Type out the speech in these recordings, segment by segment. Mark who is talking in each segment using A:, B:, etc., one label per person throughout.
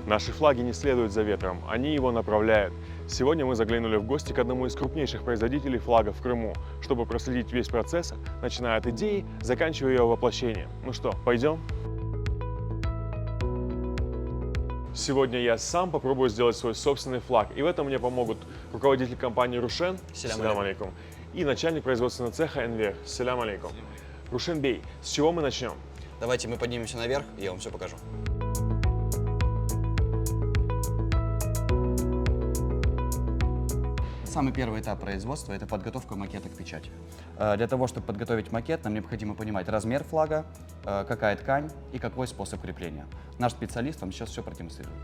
A: Наши флаги не следуют за ветром, они его направляют. Сегодня мы заглянули в гости к одному из крупнейших производителей флагов в Крыму, чтобы проследить весь процесс, начиная от идеи, заканчивая ее воплощением. Ну что, пойдем? Сегодня я сам попробую сделать свой собственный флаг, и в этом мне помогут руководитель компании Рушен, селям алейкум, и начальник производственного цеха Энвер, селям алейкум. Рушен Бей, с чего мы начнем?
B: Давайте мы поднимемся наверх, и я вам все покажу. Самый первый этап производства – это подготовка макета к печати. Для того, чтобы подготовить макет, нам необходимо понимать размер флага, какая ткань и какой способ крепления. Наш специалист вам сейчас все продемонстрирует.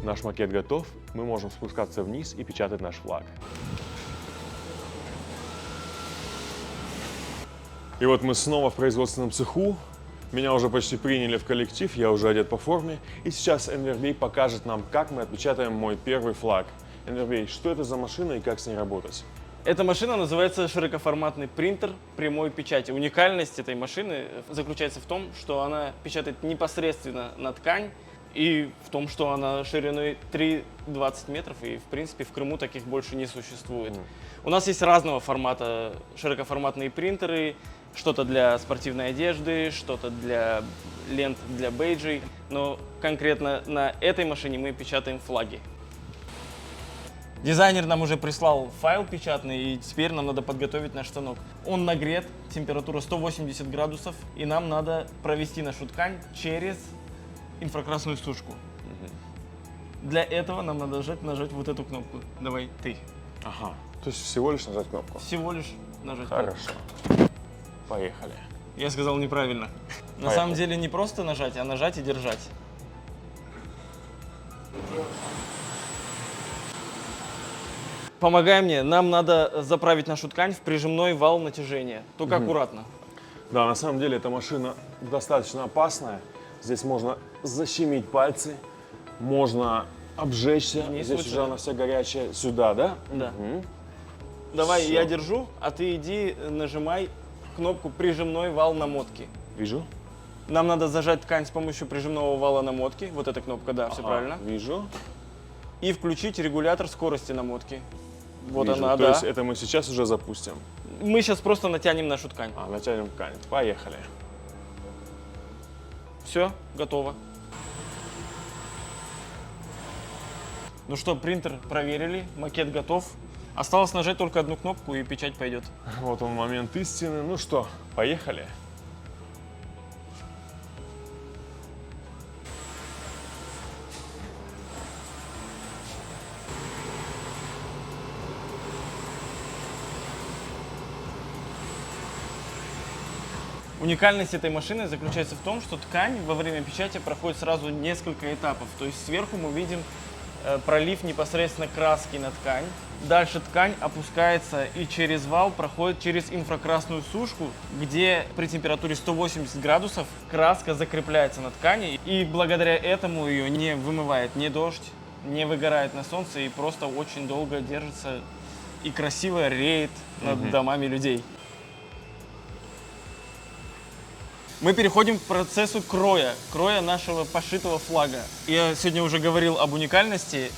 A: Наш макет готов, мы можем спускаться вниз и печатать наш флаг. И вот мы снова в производственном цеху. Меня уже почти приняли в коллектив, я уже одет по форме. И сейчас Энвер Бей покажет нам, как мы отпечатаем мой первый флаг. Энвер Бей, что это за машина и как с ней работать?
C: Эта машина называется широкоформатный принтер прямой печати. Уникальность этой машины заключается в том, что она печатает непосредственно на ткань и в том, что она шириной 3,20 метров, и в принципе в Крыму таких больше не существует. У нас есть разного формата широкоформатные принтеры, что-то для спортивной одежды, что-то для лент, для бейджей, но конкретно на этой машине мы печатаем флаги. Дизайнер нам уже прислал файл печатный, и теперь нам надо подготовить наш станок. Он нагрет, температура 180 градусов, и нам надо провести нашу ткань через инфракрасную сушку. Для этого нам надо нажать вот эту кнопку. Давай ты.
A: Ага, то есть всего лишь нажать кнопку?
C: Всего лишь нажать
A: Хорошо.
C: кнопку.
A: Поехали.
C: Я сказал неправильно. На самом деле не просто нажать, а нажать и держать. Помогай мне, нам надо заправить нашу ткань в прижимной вал натяжения. Только аккуратно.
A: Да, на самом деле эта машина достаточно опасная. Здесь можно защемить пальцы, можно обжечься.
C: Вниз
A: Здесь
C: лучше,
A: уже она вся горячая. Сюда, да?
C: Да.
A: Угу.
C: Давай,
A: Всё.
C: я держу, а ты иди нажимай кнопку «Прижимной вал намотки».
A: Вижу.
C: Нам надо зажать ткань с помощью прижимного вала намотки. Вот эта кнопка, да, все правильно.
A: Вижу.
C: И включить регулятор скорости намотки. Вот
A: Вижу.
C: она,
A: То
C: да.
A: есть это мы сейчас уже запустим.
C: Мы сейчас просто натянем нашу ткань.
A: Натянем ткань. Поехали.
C: Все, готово. Ну что, принтер проверили, макет готов. Осталось нажать только одну кнопку, и печать пойдет.
A: Вот он, момент истины. Ну что, поехали.
C: Уникальность этой машины заключается в том, что ткань во время печати проходит сразу несколько этапов. То есть сверху мы видим пролив непосредственно краски на ткань. Дальше ткань опускается и через вал проходит через инфракрасную сушку, где при температуре 180 градусов краска закрепляется на ткани. И благодаря этому ее не вымывает ни дождь, не выгорает на солнце и просто очень долго держится и красиво реет над домами людей. Мы переходим к процессу кроя нашего пошитого флага. Я сегодня уже говорил об уникальности.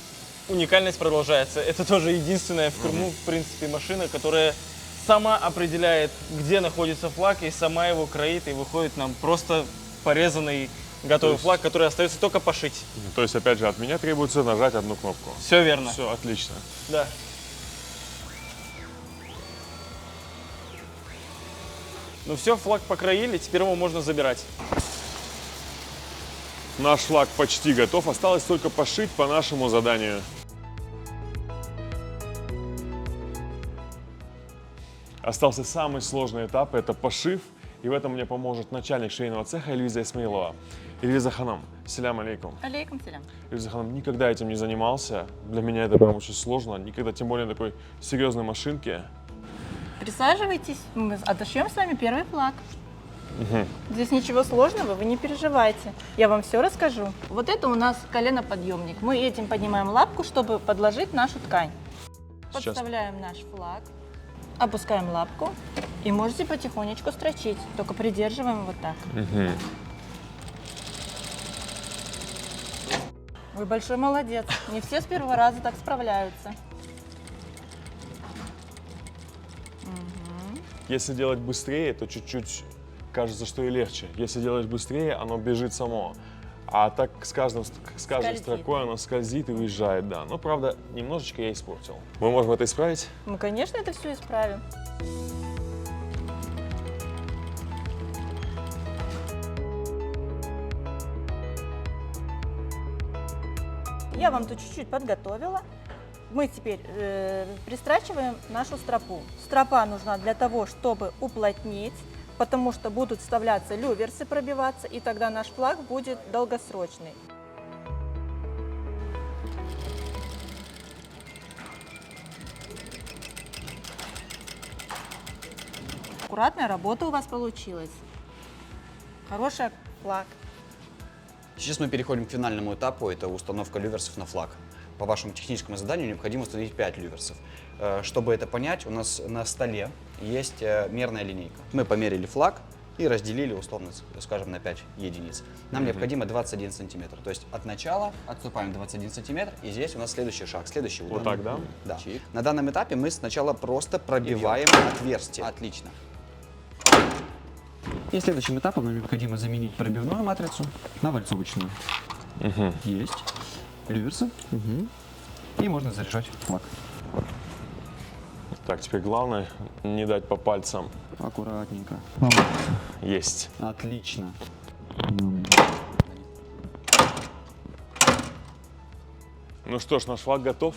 C: Уникальность продолжается. Это тоже единственная в Крыму, в принципе, машина, которая сама определяет, где находится флаг, и сама его кроит, и выходит нам просто порезанный готовый флаг, который остается только пошить.
A: То есть, опять же, от меня требуется нажать одну кнопку.
C: Все верно.
A: Все, отлично.
C: Да. Ну все, флаг покроили, теперь его можно забирать.
A: Наш флаг почти готов, осталось только пошить по нашему заданию. Остался самый сложный этап, это пошив. И в этом мне поможет начальник швейного цеха Эльвиза Исмаилова. Эльвиза Ханам, селям алейкум.
D: Алейкум селям.
A: Эльвиза Ханам, никогда этим не занимался. Для меня это прям очень сложно. Никогда, тем более на такой серьезной машинке.
D: Присаживайтесь, мы отошьем с вами первый флаг. Здесь ничего сложного, вы не переживайте. Я вам все расскажу. Вот это у нас коленоподъемник. Мы этим поднимаем лапку, чтобы подложить нашу ткань.
A: Сейчас.
D: Подставляем наш флаг, опускаем лапку и можете потихонечку строчить. Только придерживаем вот так. Вы большой молодец. Не все с первого раза так справляются.
A: Если делать быстрее, то чуть-чуть кажется, что и легче. Если делать быстрее, оно бежит само. А так с каждой
D: Скользит.
A: строкой оно скользит и уезжает, да. Но, правда, немножечко я испортил. Мы можем это исправить?
D: Мы, конечно, это все исправим. Я вам тут чуть-чуть подготовила. Мы теперь пристрачиваем нашу стропу. Стропа нужна для того, чтобы уплотнить, потому что будут вставляться люверсы, пробиваться, и тогда наш флаг будет долгосрочный. Аккуратная работа у вас получилась. Хороший флаг.
B: Сейчас мы переходим к финальному этапу, это установка люверсов на флаг. По вашему техническому заданию необходимо установить 5 люверсов. Чтобы это понять, у нас на столе есть мерная линейка. Мы померили флаг и разделили, условно скажем, на 5 единиц. Нам необходимо 21 сантиметр. То есть от начала отступаем 21 сантиметр, и здесь у нас следующий шаг, следующий удар.
A: Вот так, да?
B: Да. На данном этапе мы сначала просто пробиваем отверстие. Отлично. И следующим этапом нам необходимо заменить пробивную матрицу на вальцовочную. Есть. Люверсы. И можно заряжать флаг.
A: Так, теперь главное не дать по пальцам.
B: Аккуратненько.
A: Есть.
B: Отлично.
A: Ну что ж, наш флаг готов.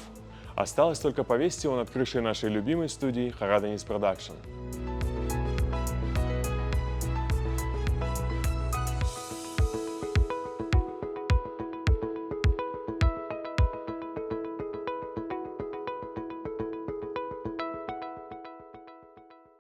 A: Осталось только повесить его над крышей нашей любимой студии Хараденис Production.